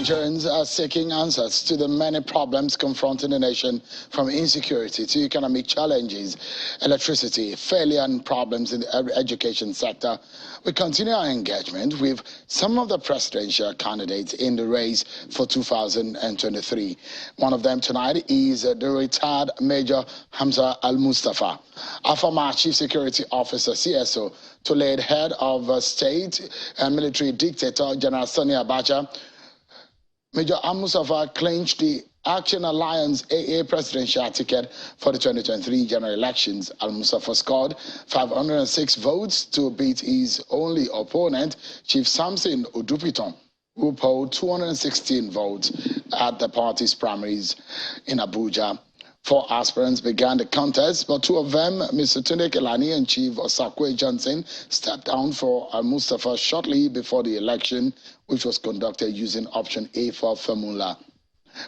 Nigerians are seeking answers to the many problems confronting the nation, from insecurity to economic challenges, electricity, failure and problems in the education sector. We continue our engagement with some of the presidential candidates in the race for 2023. One of them tonight is the retired Major Hamza Al-Mustapha, a former Chief Security Officer, CSO, to lead head of state and military dictator General Sani Abacha. Major Al-Mustapha clinched the Action Alliance AA presidential ticket for the 2023 general elections. Al-Mustapha scored 506 votes to beat his only opponent, Chief Samson Odupiton, who polled 216 votes at the party's primaries in Abuja. 4 aspirants began the contest, but 2 of them, Mr. Tunde Kelani and Chief Osakwe Johnson, stepped down for Al-Mustapha shortly before the election, which was conducted using option A for formula.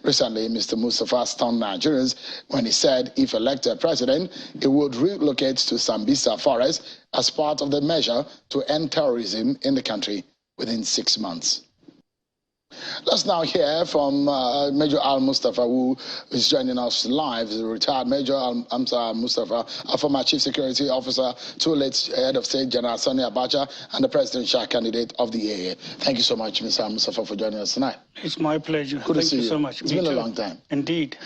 Recently, Mr. Mustapha stunned Nigerians when he said if elected president, he would relocate to Sambisa Forest as part of the measure to end terrorism in the country within 6 months. Let's now hear from Major Al-Mustapha, who is joining us live. The retired Major Hamza Al-Mustapha, a former Chief Security Officer to late Head of State General Sani Abacha and the presidential candidate of the AA. Thank you so much, Mr. Al-Mustapha, for joining us tonight. It's my pleasure. Good to see you so much. It's been a long time. Indeed.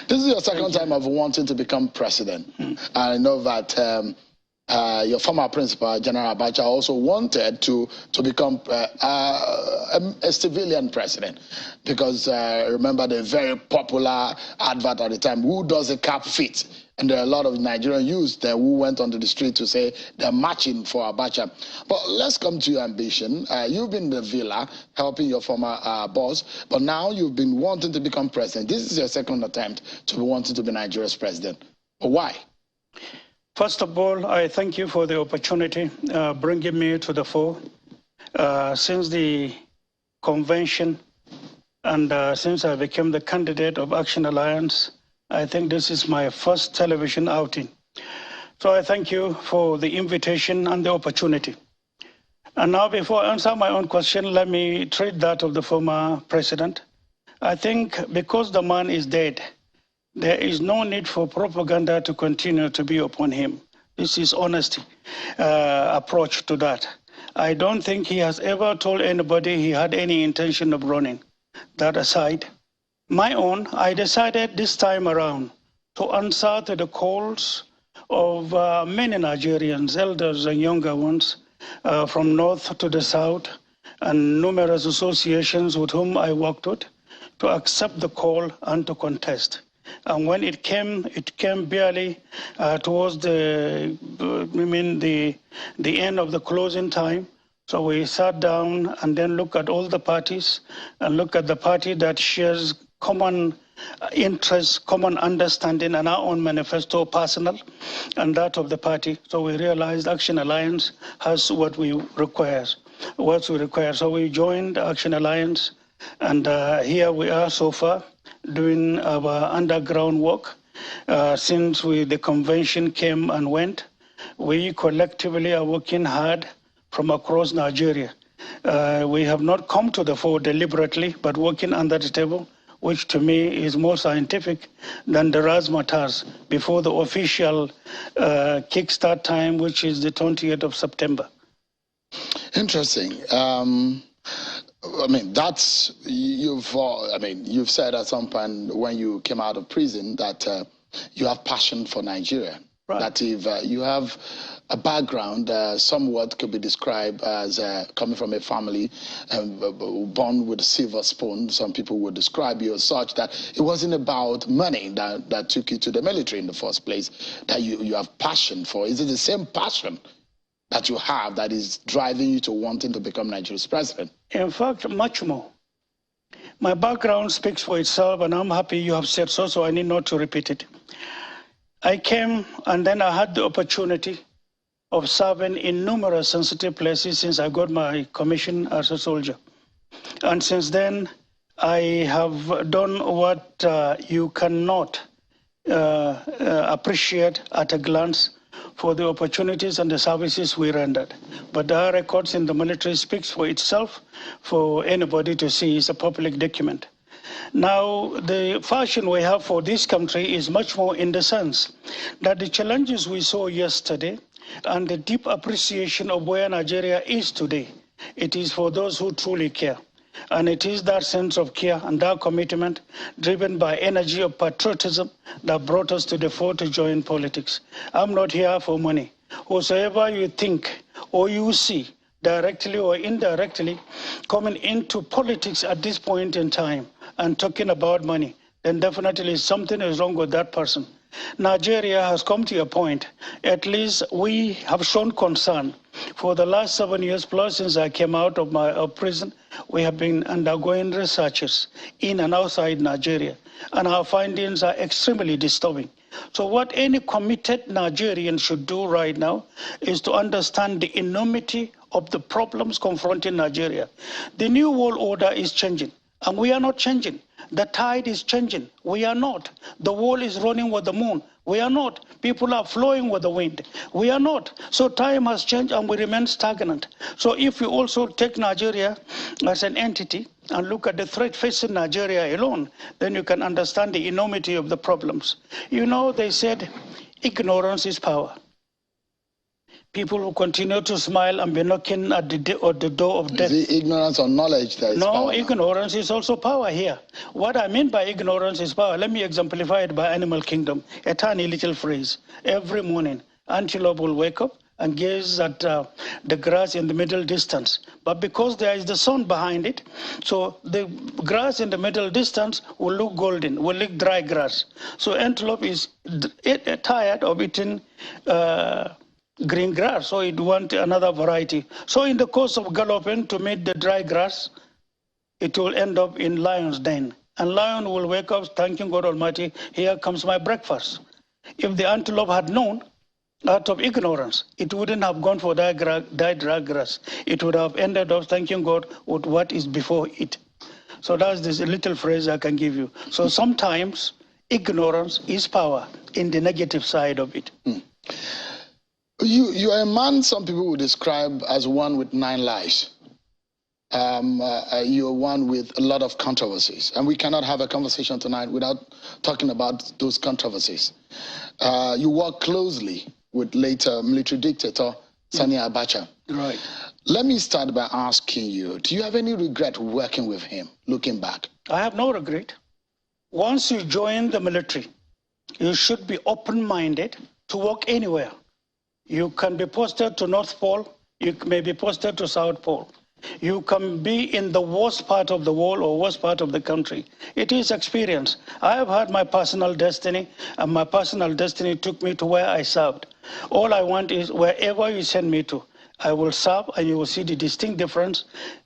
This is your second time of wanting to become president. I know that your former principal, General Abacha, also wanted to become a civilian president, because remember the very popular advert at the time, who does a cap fit? And there are a lot of Nigerian youths there who went onto the street to say they're marching for Abacha. But let's come to your ambition. You've been in the villa helping your former boss, but now you've been wanting to become president. This is your second attempt to be wanting to be Nigeria's president. But why? First of all, I thank you for the opportunity bringing me to the fore. Since the convention and since I became the candidate of Action Alliance, I think this is my first television outing. So I thank you for the invitation and the opportunity. And now, before I answer my own question, let me treat that of the former president. I think because the man is dead, there is no need for propaganda to continue to be upon him. This is honesty approach to that. I don't think he has ever told anybody he had any intention of running. That aside, I decided this time around to answer to the calls of many Nigerians, elders and younger ones, from north to the south, and numerous associations with whom I worked with, to accept the call and to contest. And when it came barely towards the end of the closing time. So we sat down and then looked at all the parties and look at the party that shares common interests, common understanding, and our own manifesto, personal, and that of the party. So we realized Action Alliance has what we require. So we joined Action Alliance, and here we are so far, doing our underground work. Since the convention came and went, we collectively are working hard from across Nigeria. We have not come to the fore deliberately, but working under the table, which to me is more scientific than the razzmatazz before the official kickstart time, which is the 20th of September. Interesting. I mean, you've said at some point when you came out of prison that you have passion for Nigeria. Right. That if you have a background somewhat could be described as coming from a family born with a silver spoon, some people would describe you as such, that it wasn't about money that took you to the military in the first place, that you have passion for. Is it the same passion that you have that is driving you to wanting to become Nigeria's president? In fact, much more. My background speaks for itself, and I'm happy you have said so I need not to repeat it. I came, and then I had the opportunity of serving in numerous sensitive places since I got my commission as a soldier. And since then, I have done what you cannot appreciate at a glance, for the opportunities and the services we rendered. But our records in the military speaks for itself for anybody to see. It's a public document. Now, the fashion we have for this country is much more in the sense that the challenges we saw yesterday and the deep appreciation of where Nigeria is today, it is for those who truly care. And it is that sense of care and that commitment driven by energy of patriotism that brought us to the fore to join politics. I'm not here for money. Whosoever you think or you see directly or indirectly coming into politics at this point in time and talking about money, then definitely something is wrong with that person. Nigeria has come to a point, at least we have shown concern. For the last 7 years plus since I came out of prison, we have been undergoing researches in and outside Nigeria, and our findings are extremely disturbing. So what any committed Nigerian should do right now is to understand the enormity of the problems confronting Nigeria. The new world order is changing, and we are not changing. The tide is changing. We are not. The world is running with the moon. We are not. People are flowing with the wind. We are not. So time has changed and we remain stagnant. So if you also take Nigeria as an entity and look at the threat facing Nigeria alone, then you can understand the enormity of the problems. You know, they said ignorance is power. People who continue to smile and be knocking at the door of death. Is it ignorance or knowledge that is power? No, ignorance is also power here. What I mean by ignorance is power. Let me exemplify it by animal kingdom. A tiny little phrase. Every morning, antelope will wake up and gaze at the grass in the middle distance. But because there is the sun behind it, so the grass in the middle distance will look golden, will look dry grass. So antelope is tired of eating green grass, so it wants another variety. So in the course of galloping to meet the dry grass, it will end up in lion's den. And lion will wake up thanking God Almighty, here comes my breakfast. If the antelope had known, out of ignorance, it wouldn't have gone for that dry grass. It would have ended up thanking God with what is before it. So that's this little phrase I can give you. So sometimes ignorance is power in the negative side of it. You are a man some people would describe as one with 9 lives. You're one with a lot of controversies. And we cannot have a conversation tonight without talking about those controversies. You work closely with later military dictator Sani Abacha. Right. Let me start by asking you, do you have any regret working with him, looking back? I have no regret. Once you join the military, you should be open-minded to work anywhere. You can be posted to North Pole, you may be posted to South Pole. You can be in the worst part of the world or worst part of the country. It is experience. I have had my personal destiny, and my personal destiny took me to where I served. All I want is wherever you send me to, I will serve, and you will see the distinct difference,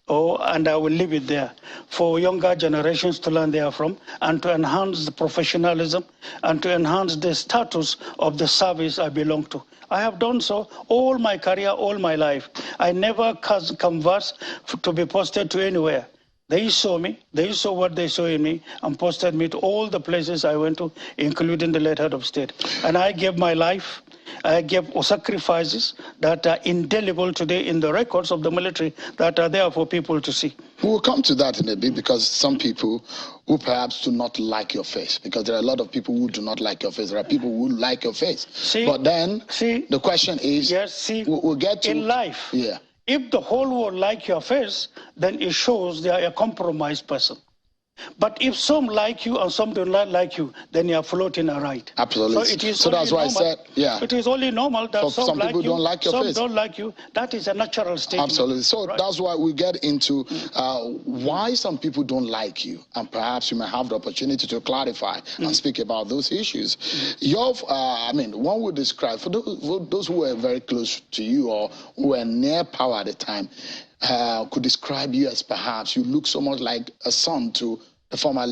and I will leave it there for younger generations to learn therefrom and to enhance the professionalism and to enhance the status of the service I belong to. I have done so all my career, all my life. I never conversed to be posted to anywhere. They saw me, they saw what they saw in me, and posted me to all the places I went to, including the late head of state. And I gave my life, I gave sacrifices that are indelible today in the records of the military that are there for people to see. We will come to that in a bit, because some people who perhaps do not like your face, because there are a lot of people who do not like your face. There are people who like your face. But then the question is, yes, we'll get to in life. Yeah. If the whole world like your face, then it shows they are a compromised person. But if some like you and some do not like you, then you are floating around. Absolutely. So, it is so that's why I said, yeah. It is only normal that some like people you, don't like your face. some don't like you. That is a natural state. Absolutely. So right? That's why we get into why some people don't like you, and perhaps you may have the opportunity to clarify and speak about those issues. I mean, one would describe, for those who were very close to you or who were near power at the time, could describe you as perhaps you look so much like a son to the former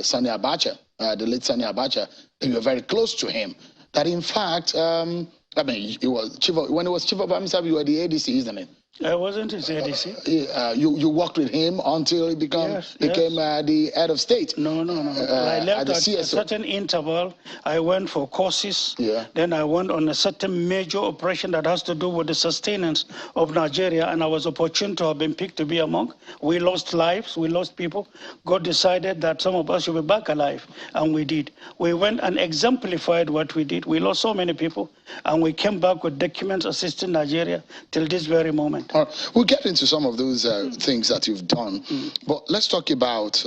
Sani Abacha, the late Sani Abacha. You were very close to him. That in fact, I mean, when he was chief of army staff, you were the ADC, isn't it? I wasn't his ADC. You worked with him until he became the head of state. No. I left at at a certain interval. I went for courses. Yeah. Then I went on a certain major operation that has to do with the sustenance of Nigeria, and I was opportune to have been picked to be among. We lost lives, we lost people. God decided that some of us should be back alive, and we did. We went and exemplified what we did. We lost so many people, and we came back with documents assisting Nigeria till this very moment. We'll get into some of those things that you've done, but let's talk about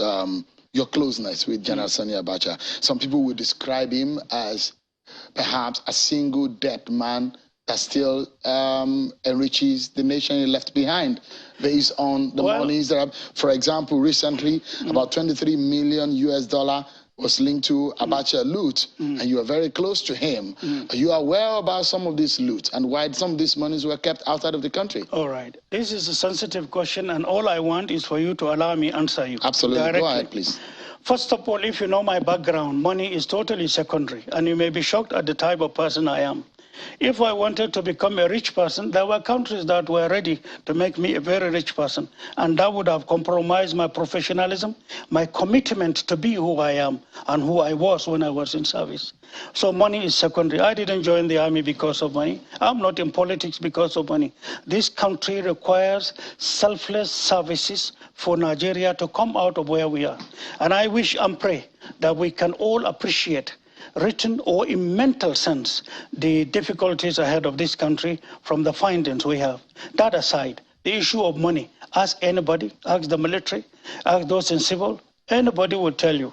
your closeness with General Sani Abacha. Some people would describe him as perhaps a single dead man that still enriches the nation he left behind based on the monies that are, for example, recently about 23 million US$ was linked to Abacha loot, and you are very close to him. Are you aware about some of this loot and why some of these monies were kept outside of the country? All right. This is a sensitive question, and all I want is for you to allow me answer you. Absolutely. Directly. Go ahead, please. First of all, if you know my background, money is totally secondary, and you may be shocked at the type of person I am. If I wanted to become a rich person, there were countries that were ready to make me a very rich person, and that would have compromised my professionalism, my commitment to be who I am and who I was when I was in service. So money is secondary. I didn't join the army because of money. I'm not in politics because of money. This country requires selfless services for Nigeria to come out of where we are. And I wish and pray that we can all appreciate, written or in mental sense, the difficulties ahead of this country from the findings we have. That aside, the issue of money, ask anybody, ask the military, ask those in civil, anybody will tell you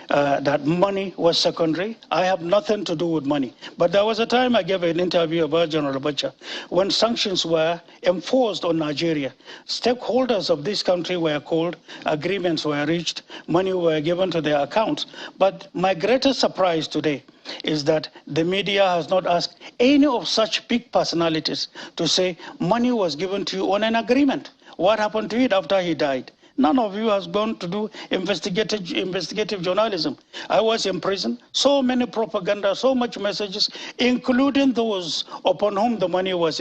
that money was secondary. I have nothing to do with money. But there was a time I gave an interview about General Abacha when sanctions were enforced on Nigeria. Stakeholders of this country were called, agreements were reached, money were given to their accounts. But my greatest surprise today is that the media has not asked any of such big personalities to say money was given to you on an agreement. What happened to it after he died? None of you has gone to do investigative journalism. I was in prison, so many propaganda, so much messages, including those upon whom the money was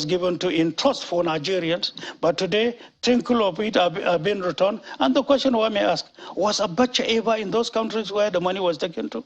given to in trust for Nigerians. But today, trinkle of it have been returned. And the question one may ask, was Abacha ever in those countries where the money was taken to?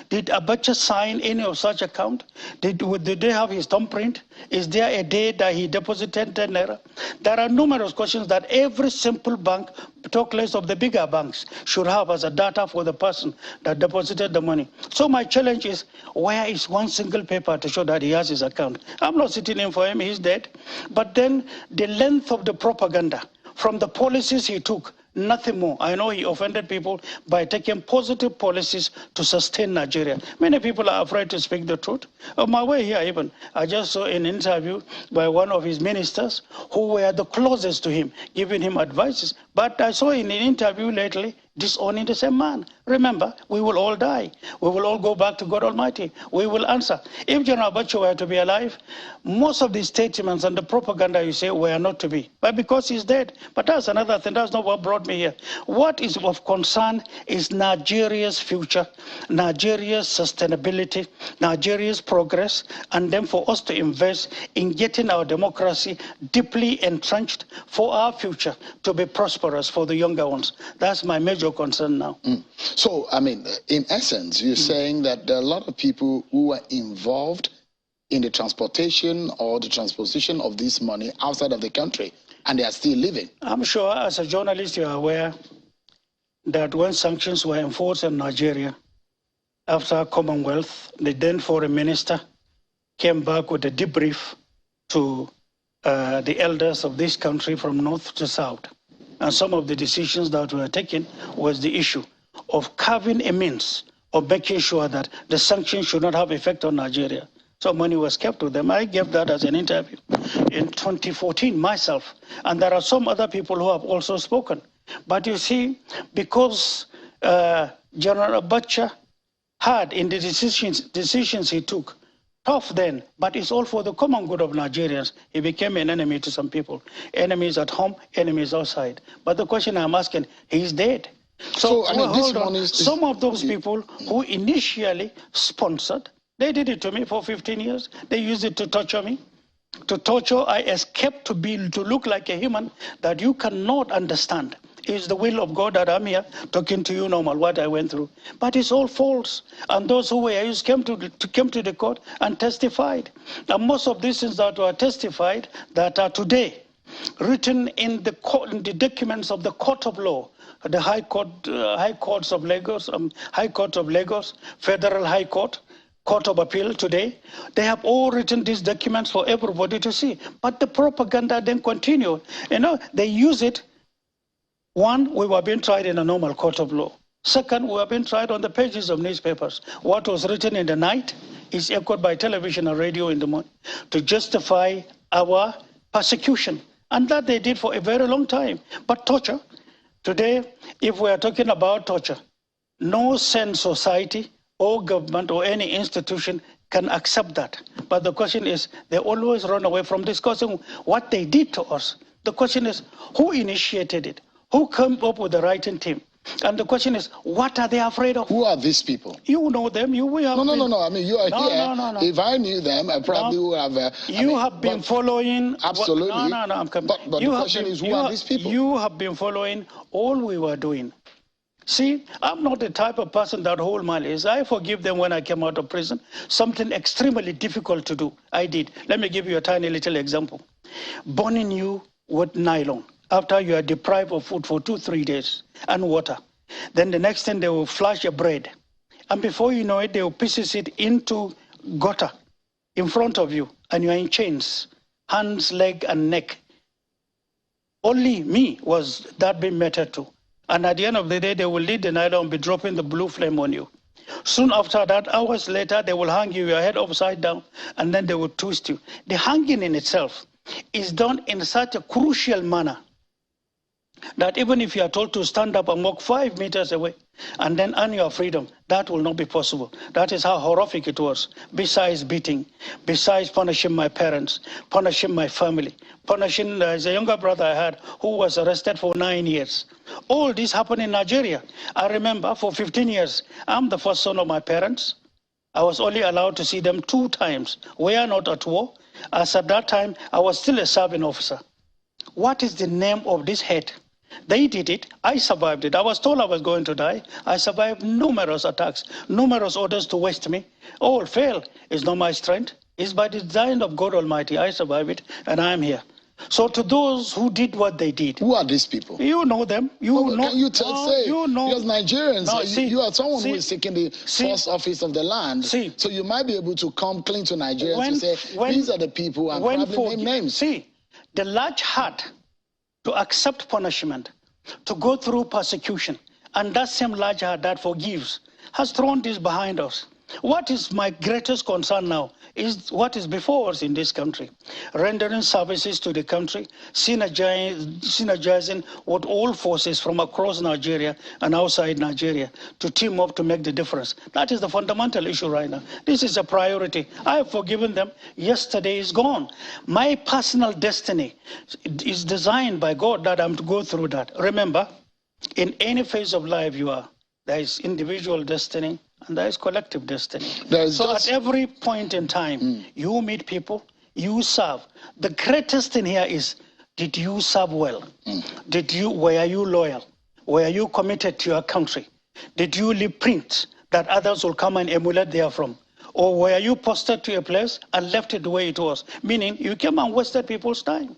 Did Abacha sign any of such account? Did they have his thumbprint? Is there a day that he deposited 10 naira? There are numerous questions that every simple bank, talk less of the bigger banks, should have as a data for the person that deposited the money. So my challenge is, where is one single paper to show that he has his account? I'm not sitting in for him, he's dead. But then the length of the propaganda from the policies he took, nothing more. I know he offended people by taking positive policies to sustain Nigeria. Many people are afraid to speak the truth. On my way here even, I just saw an interview by one of his ministers who were the closest to him, giving him advices. But I saw in an interview lately, disowning the same man. Remember, we will all die. We will all go back to God Almighty. We will answer. If General Abacha were to be alive, most of the statements and the propaganda you say were not to be. But because he's dead. But that's another thing. That's not what brought me here. What is of concern is Nigeria's future, Nigeria's sustainability, Nigeria's progress, and then for us to invest in getting our democracy deeply entrenched for our future to be prosperous for the younger ones. That's my major concern now. So, I mean, in essence, you're saying that there are a lot of people who were involved in the transportation or the transposition of this money outside of the country, and they are still living. I'm sure as a journalist you are aware that when sanctions were enforced in Nigeria, after Commonwealth, the then foreign minister came back with a debrief to the elders of this country from north to south. And some of the decisions that were taken was the issue of carving a means of making sure that the sanctions should not have effect on Nigeria. So money was kept with them. I gave that as an interview in 2014 myself. And there are some other people who have also spoken. But you see, because General Abacha had in the decisions he took, tough then, but it's all for the common good of Nigerians. He became an enemy to some people. Enemies at home, enemies outside. But the question I'm asking, he's dead. So I mean, this one is some of those people who initially sponsored, they did it to me for 15 years. They used it to torture me. to torture. I escaped to look like a human that you cannot understand. It's the will of God that I'm here talking to you normal, what I went through. But it's all false. And those who were used came to the court and testified. And most of these things that were testified that are today written in the documents of the court of law, the High Courts of Lagos, High Court of Lagos, Federal High Court, Court of Appeal today, they have all written these documents for everybody to see. But the propaganda then continued. You know, they use it. One, we were being tried in a normal court of law. Second, we were being tried on the pages of newspapers. What was written in the night is echoed by television and radio in the morning to justify our persecution. And that they did for a very long time. But torture, today, if we are talking about torture, no sane society or government or any institution can accept that. But the question is, they always run away from discussing what they did to us. The question is, who initiated it? Who came up with the writing team? And the question is, what are they afraid of? Who are these people? You know them. We have no. I mean, you are here. No. If I knew them, I probably would have. You have been following. Absolutely. No. I'm coming. But the question is, who are these people? You have been following all we were doing. See, I'm not the type of person that hold malice. I forgive them when I came out of prison. Something extremely difficult to do, I did. Let me give you a tiny little example. Burning you with nylon after you are deprived of food for 2-3 days and water. Then the next thing, they will flash your bread. And before you know it, they will pieces it into gutter in front of you. And you are in chains, hands, leg, and neck. Only me was that being meted to. And at the end of the day, they will lead the nylon and be dropping the blue flame on you. Soon after that, hours later, they will hang you, your head upside down, and then they will twist you. The hanging in itself is done in such a crucial manner that even if you are told to stand up and walk 5 meters away and then earn your freedom, that will not be possible. That is how horrific it was. Besides beating, besides punishing my parents, punishing my family, punishing there's a younger brother I had who was arrested for 9 years. All this happened in Nigeria. I remember for 15 years, I'm the first son of my parents. I was only allowed to see them 2 times. We are not at war. As at that time, I was still a serving officer. What is the name of this hate? They did it. I survived it. I was told I was going to die. I survived numerous attacks, numerous orders to waste me. All failed. It's not my strength. It's by the design of God Almighty. I survived it, and I am here. So to those who did what they did. Who are these people? You know them. You know. Can you say? You know. Because Nigerians, you are someone who is seeking the first office of the land. So you might be able to come clean to Nigerians to say, these are the people and probably name names. See, the large heart to accept punishment, to go through persecution, and that same large heart that forgives has thrown this behind us. What is my greatest concern now is what is before us in this country. Rendering services to the country, synergizing with all forces from across Nigeria and outside Nigeria to team up to make the difference. That is the fundamental issue right now. This is a priority. I have forgiven them. Yesterday is gone. My personal destiny is designed by God that I'm to go through that. Remember, in any phase of life you are, there is individual destiny, and there is collective destiny. So at every point in time, you meet people, you serve. The greatest thing here is, did you serve well? Were you loyal? Were you committed to your country? Did you leave prints that others will come and emulate therefrom? Or were you posted to a place and left it the way it was? Meaning you came and wasted people's time.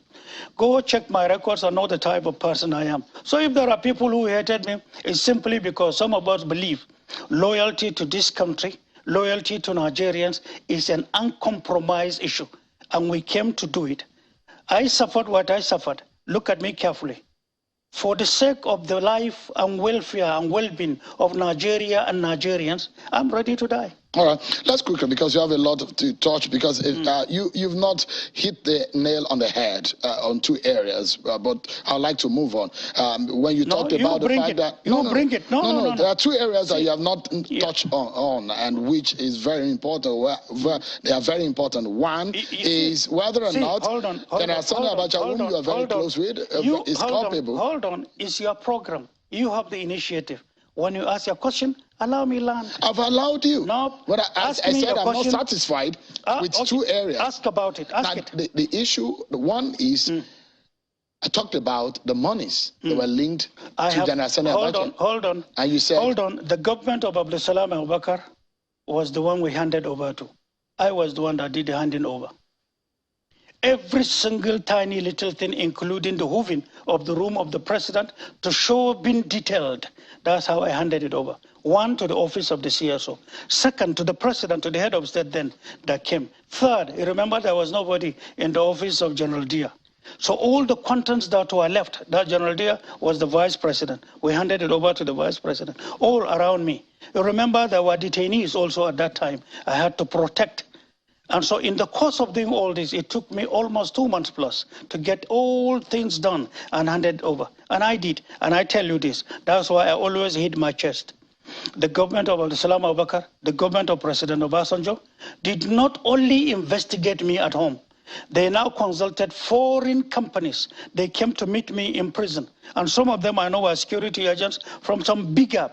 Go check my records and know the type of person I am. So if there are people who hated me, it's simply because some of us believe loyalty to this country, loyalty to Nigerians is an uncompromised issue. And we came to do it. I suffered what I suffered. Look at me carefully. For the sake of the life and welfare and well-being of Nigeria and Nigerians, I'm ready to die. All right, let's quickly, because you have a lot to touch, because you've not hit the nail on the head on 2 areas, but I'd like to move on. When you talked about the fact that... No, there are 2 areas that you have not touched on, and which is very important. They are very important. One is whether or not General Sani Abacha, whom you are very close with, is culpable. Hold on, it's your program. You have the initiative. When you ask your question, allow me land. I've allowed you. No. But I said I'm not satisfied with okay. 2 areas. Ask about it. Ask it. The issue, the one is, I talked about the monies that were linked to General Sani Abacha. Hold on. And you said... Hold on. The government of Abdulsalam Abubakar was the one we handed over to. I was the one that did the handing over. Every single tiny little thing, including the hooving of the room of the president, to show being detailed. That's how I handed it over. 1, to the office of the CSO. 2nd, to the president, to the head of state then that came. 3rd, you remember there was nobody in the office of General Dia. So all the contents that were left, that General Dia was the vice president. We handed it over to the vice president, all around me. You remember there were detainees also at that time. I had to protect. And so in the course of doing all this, it took me almost 2 months plus to get all things done and handed over. And I did. And I tell you this, that's why I always hit my chest. The government of Abdulsalam Abubakar, the government of President Obasanjo, did not only investigate me at home. They now consulted foreign companies. They came to meet me in prison. And some of them I know are security agents from some bigger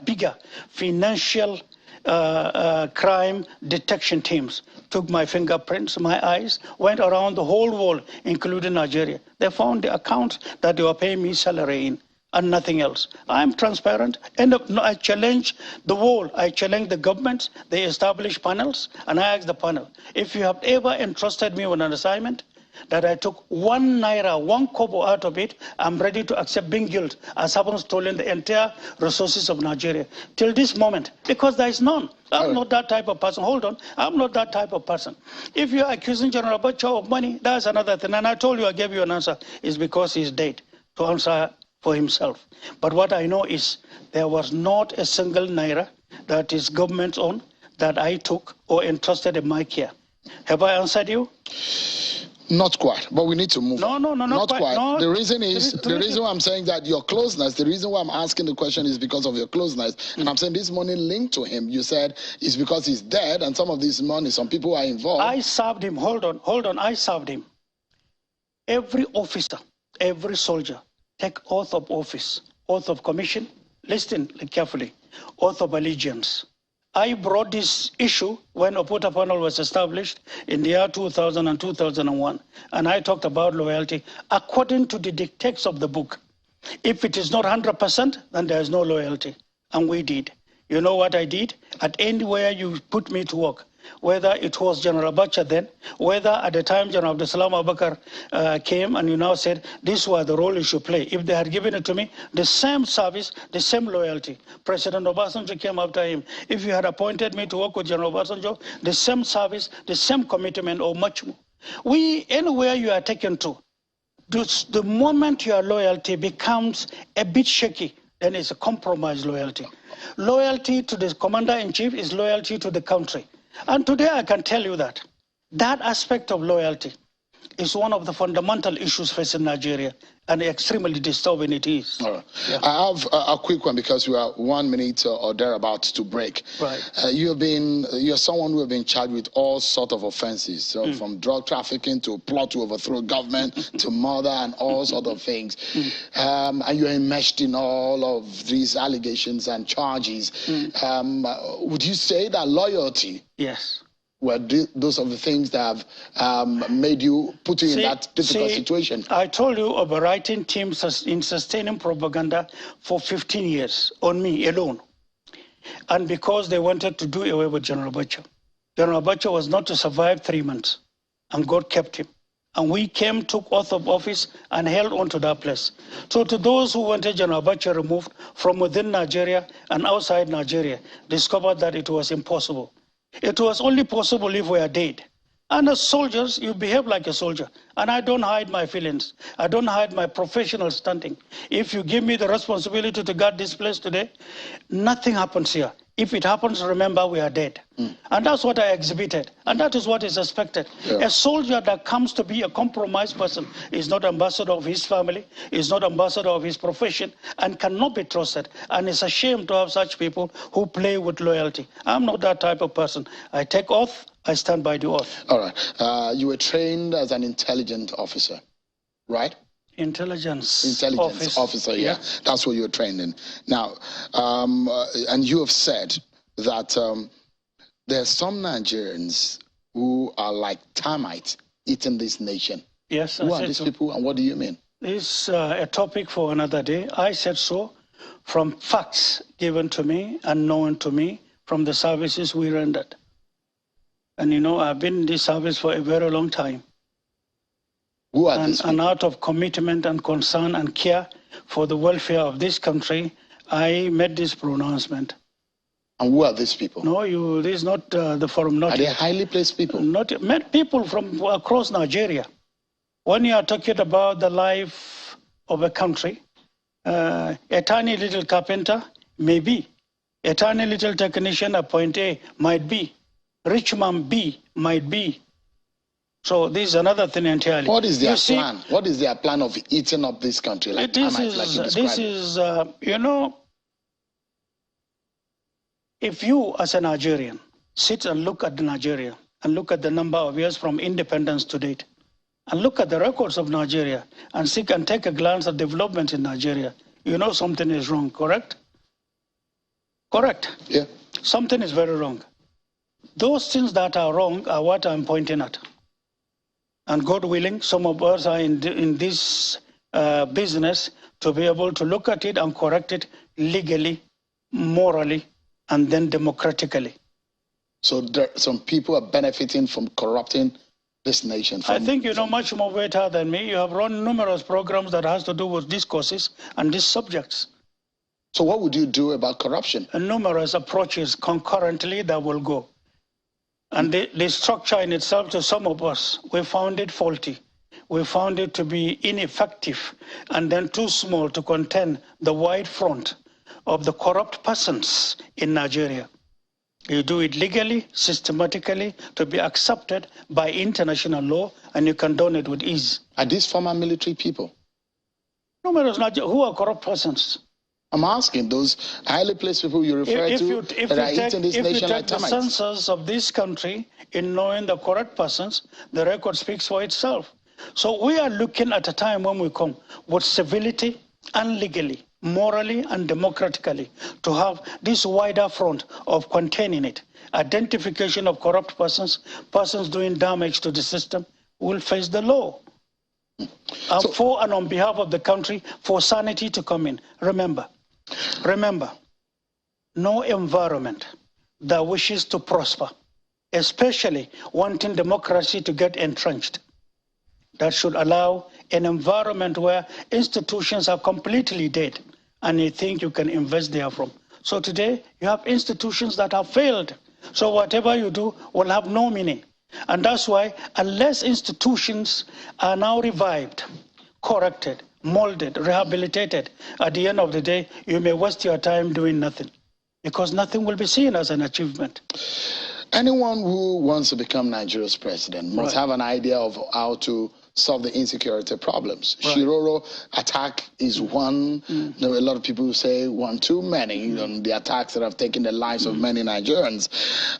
financial crime detection teams. Took my fingerprints, my eyes, went around the whole world, including Nigeria. They found the accounts that they were paying me salary in and nothing else. I'm transparent. I challenge the world. I challenge the governments. They establish panels, and I ask the panel, if you have ever entrusted me with an assignment, that I took 1 naira, 1 kobo out of it, I'm ready to accept being guilty as having stolen the entire resources of Nigeria. Till this moment, because there is none. I'm not that type of person. Hold on. I'm not that type of person. If you're accusing General Abacha of money, that's another thing. And I told you, I gave you an answer. It's because he's dead to answer for himself. But what I know is there was not a single naira that is government owned that I took or entrusted in my care. Have I answered you? Not quite, but we need to move. No, not quite. No, the reason is, the reason why I'm saying that your closeness, the reason why I'm asking the question is because of your closeness. And I'm saying this money linked to him, you said, is because he's dead and some of this money, some people are involved. I served him, hold on, I served him. Every officer, every soldier, take oath of office, oath of commission, listen carefully, oath of allegiance. I brought this issue when Oputa panel was established in the year 2000 and 2001, and I talked about loyalty according to the dictates of the book. If it is not 100%, then there is no loyalty, and we did. You know what I did? At anywhere you put me to work, whether it was General Abacha then, whether at the time General Abdulsalam Abubakar came and you now said, this was the role you should play. If they had given it to me, the same service, the same loyalty. President Obasanjo came after him. If you had appointed me to work with General Obasanjo, the same service, the same commitment or much more. Anywhere you are taken to, the moment your loyalty becomes a bit shaky, then it's a compromised loyalty. Loyalty to the commander-in-chief is loyalty to the country. And today I can tell you that aspect of loyalty is one of the fundamental issues facing Nigeria, and extremely disturbing it is. All right. Yeah. I have a quick one because we are 1 minute or thereabouts to break. Right. You're someone who have been charged with all sorts of offenses, so from drug trafficking to plot to overthrow government to murder and all sorts of things. And you're enmeshed in all of these allegations and charges. Would you say that loyalty? Yes. Were those are the things that have made you, put you in that difficult situation? I told you of a writing team in sustaining propaganda for 15 years on me alone. And because they wanted to do away with General Abacha. General Abacha was not to survive 3 months, and God kept him. And we came, took oath of office, and held on to that place. So to those who wanted General Abacha removed from within Nigeria and outside Nigeria, discovered that it was impossible. It was only possible if we are dead. And as soldiers, you behave like a soldier. And I don't hide my feelings. I don't hide my professional standing. If you give me the responsibility to guard this place today, nothing happens here. If it happens, remember we are dead. And that's what I exhibited. And that is what is expected. Yeah. A soldier that comes to be a compromised person is not ambassador of his family, is not ambassador of his profession, and cannot be trusted. And it's a shame to have such people who play with loyalty. I'm not that type of person. I take oath, I stand by the oath. All right. You were trained as an intelligence officer, right? Intelligence officer, yeah. That's what you're trained in. Now, and you have said that there are some Nigerians who are like termites eating this nation. Yes, who are these people, and what do you mean? This is a topic for another day. I said so from facts given to me and known to me from the services we rendered. And you know, I've been in this service for a very long time. Who are these people? And out of commitment and concern and care for the welfare of this country, I made this pronouncement. And who are these people? No, this is not the forum. Not are they highly placed people? Not met people from across Nigeria. When you are talking about the life of a country, a tiny little carpenter may be, a tiny little technician at point A might be, rich man B might be. So this is another thing entirely. What is their plan? What is their plan of eating up this country? Like this is, you know, if you as a Nigerian sit and look at Nigeria and look at the number of years from independence to date, and look at the records of Nigeria and seek and take a glance at development in Nigeria, you know something is wrong, correct? Correct? Yeah. Something is very wrong. Those things that are wrong are what I'm pointing at. And God willing, some of us are in this business to be able to look at it and correct it legally, morally, and then democratically. So some people are benefiting from corrupting this nation. I think you know much more better than me. You have run numerous programs that has to do with these causes and these subjects. So what would you do about corruption? And numerous approaches concurrently that will go. And the structure in itself, to some of us, we found it faulty. We found it to be ineffective and then too small to contain the wide front of the corrupt persons in Nigeria. You do it legally, systematically, to be accepted by international law, and you condone it with ease. Are these former military people? Numerous who are corrupt persons. I'm asking those highly placed people you refer to that are eating this nation like termites. If you take the census of this country in knowing the correct persons, the record speaks for itself. So we are looking at a time when we come with civility and legally, morally and democratically, to have this wider front of containing it. Identification of corrupt persons, persons doing damage to the system, will face the law. And for and on behalf of the country, for sanity to come in. Remember, no environment that wishes to prosper, especially wanting democracy to get entrenched, that should allow an environment where institutions are completely dead and you think you can invest there from. So today, you have institutions that have failed. So whatever you do will have no meaning. And that's why, unless institutions are now revived, corrected, molded, rehabilitated, at the end of the day, you may waste your time doing nothing, because nothing will be seen as an achievement. Anyone who wants to become Nigeria's president must have an idea of how to solve the insecurity problems. Right. Shiroro attack is one. A lot of people say one too many, the attacks that have taken the lives of many Nigerians.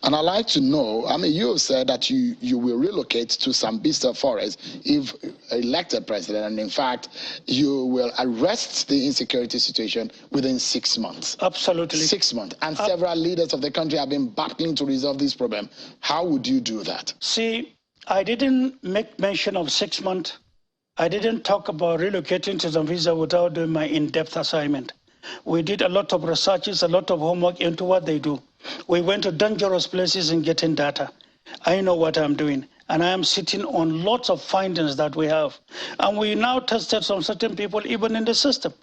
And I'd like to know, I mean, you have said that you will relocate to Sambisa Forest if elected president, and in fact, you will arrest the insecurity situation within 6 months. Absolutely. 6 months. And several leaders of the country have been battling to resolve this problem. How would you do that? See, I didn't make mention of 6 months. I didn't talk about relocating to Zambia without doing my in-depth assignment. We did a lot of researches, a lot of homework into what they do. We went to dangerous places in getting data. I know what I'm doing, and I am sitting on lots of findings that we have. And we now tested some certain people even in the system.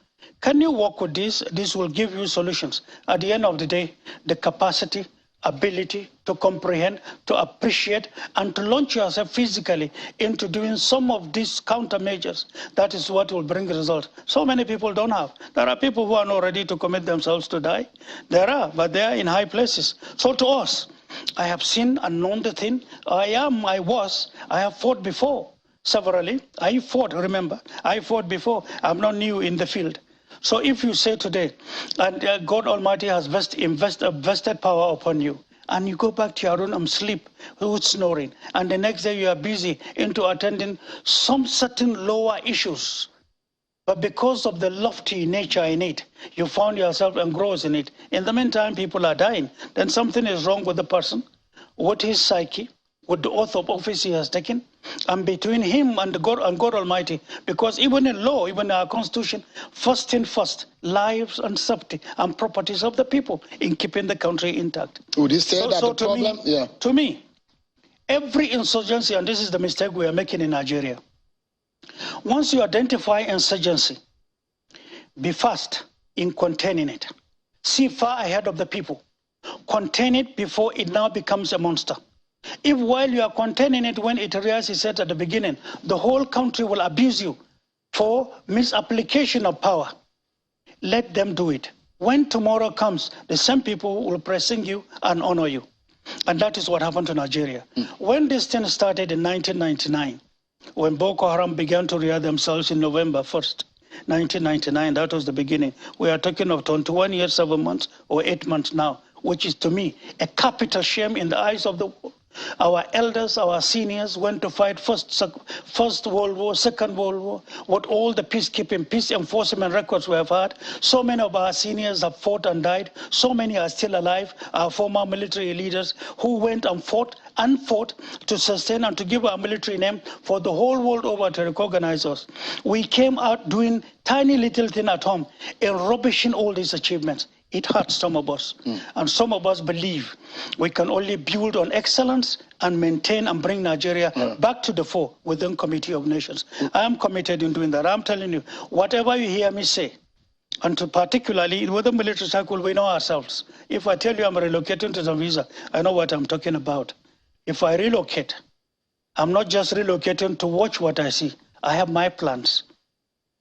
Can you work with this? This will give you solutions. At the end of the day, the capacity, ability to comprehend, to appreciate, and to launch yourself physically into doing some of these countermeasures. That is what will bring results. So many people don't have. There are people who are not ready to commit themselves to die. There are, but they are in high places. So to us, I have seen and known the thing. I have fought before, severally. I fought, remember, I fought before. I'm not new in the field. So if you say today, and God Almighty has vested power upon you, and you go back to your room and sleep with snoring, and the next day you are busy into attending some certain lower issues But because of the lofty nature in it, you found yourself engrossed in it. In the meantime, people are dying. Then something is wrong with the person, with his psyche, with the oath of office he has taken, and between him and God Almighty. Because even in law, even in our constitution, first thing first, lives and safety and properties of the people in keeping the country intact. Would you say that the problem? To me, every insurgency, and this is the mistake we are making in Nigeria, once you identify insurgency, be fast in containing it. See far ahead of the people. Contain it before it now becomes a monster. If while you are containing it, when it realizes it at the beginning, the whole country will abuse you for misapplication of power, let them do it. When tomorrow comes, the same people will praising you and honor you. And that is what happened to Nigeria. When this thing started in 1999, when Boko Haram began to rear themselves in November 1st, 1999, that was the beginning. We are talking of 21 years, 7 months, or 8 months now, which is to me a capital shame in the eyes of the world. Our elders, our seniors went to fight First World War, Second World War, with all the peacekeeping, peace enforcement records we have had. So many of our seniors have fought and died. So many are still alive, our former military leaders who went and fought to sustain and to give our military name for the whole world over to recognize us. We came out doing tiny little thing at home and rubbishing all these achievements. It hurts some of us. And some of us believe we can only build on excellence and maintain and bring Nigeria back to the fore within Committee of Nations. I am committed in doing that. I'm telling you, whatever you hear me say, and to particularly with the military circle, we know ourselves. If I tell you I'm relocating to Zambia, I know what I'm talking about. If I relocate, I'm not just relocating to watch what I see. I have my plans.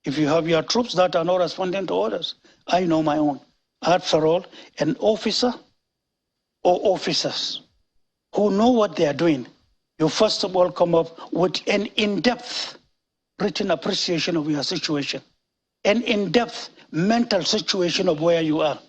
If you have your troops that are not responding to orders, I know my own. After all, an officer or officers who know what they are doing, you first of all come up with an in-depth written appreciation of your situation, an in-depth mental situation of where you are,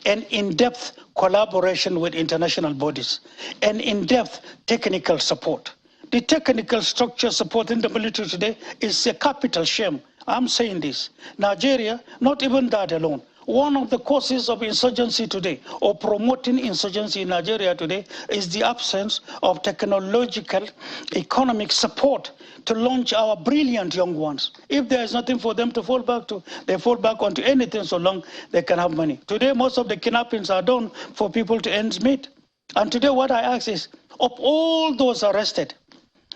an in-depth collaboration with international bodies, an in-depth technical support. The technical structure supporting the military today is a capital shame. I'm saying this. Nigeria, not even that alone. One of the causes of insurgency today, or promoting insurgency in Nigeria today, is the absence of technological, economic support to launch our brilliant young ones. If there is nothing for them to fall back to, they fall back onto anything so long they can have money. Today, most of the kidnappings are done for people to earn meat. And today what I ask is, of all those arrested,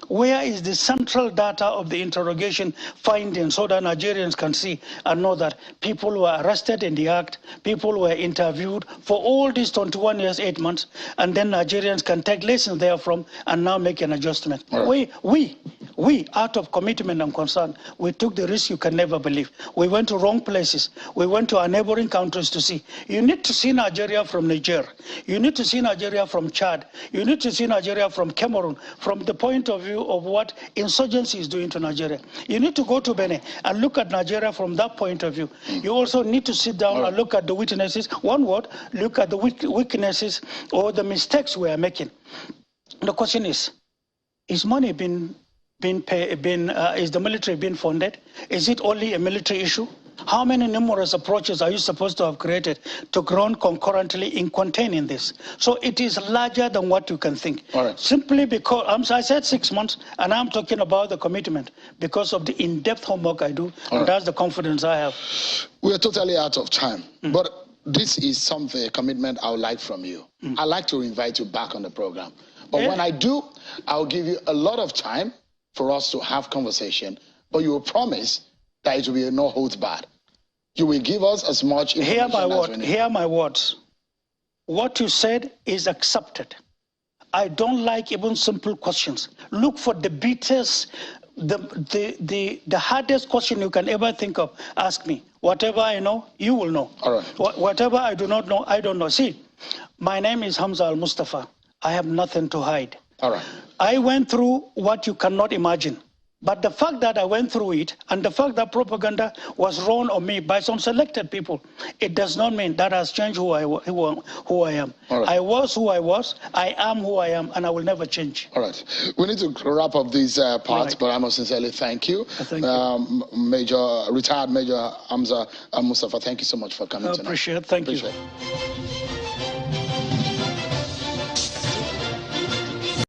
where is the central data of the interrogation findings so that Nigerians can see and know that people were arrested in the act, people were interviewed for all these 21 years, 8 months, and then Nigerians can take lessons therefrom and now make an adjustment. Right. We, out of commitment and concern, we took the risk you can never believe. We went to wrong places. We went to our neighboring countries to see. You need to see Nigeria from Niger. You need to see Nigeria from Chad. You need to see Nigeria from Cameroon, from the point of view of what insurgency is doing to Nigeria. You need to go to Benin and look at Nigeria from that point of view. You also need to sit down and look at the weaknesses. One word, look at the weaknesses or the mistakes we are making. The question is money is the military being funded? Is it only a military issue? How many numerous approaches are you supposed to have created to grow concurrently in containing this? So it is larger than what you can think. Simply because, I said 6 months, and I'm talking about the commitment because of the in-depth homework I do, and that's the confidence I have. We're totally out of time, but this is something, a commitment I would like from you. I'd like to invite you back on the program. But when I do, I'll give you a lot of time for us to have conversation, but you will promise that it will be a no holds barred. You will give us as much information as we need. Hear my words. What you said is accepted. I don't like even simple questions. Look for the biggest, the hardest question you can ever think of. Ask me. Whatever I know, you will know. All right. Whatever I do not know, I don't know. See, my name is Hamza Al-Mustafa. I have nothing to hide. All right. I went through what you cannot imagine. But the fact that I went through it and the fact that propaganda was run on me by some selected people, it does not mean that has changed who I am. Right. I was who I was, I am who I am, and I will never change. All right. We need to wrap up these parts, right. But I must sincerely thank you. Thank you. Retired Major Hamza Mustafa, thank you so much for coming tonight. Appreciate it. Thank you.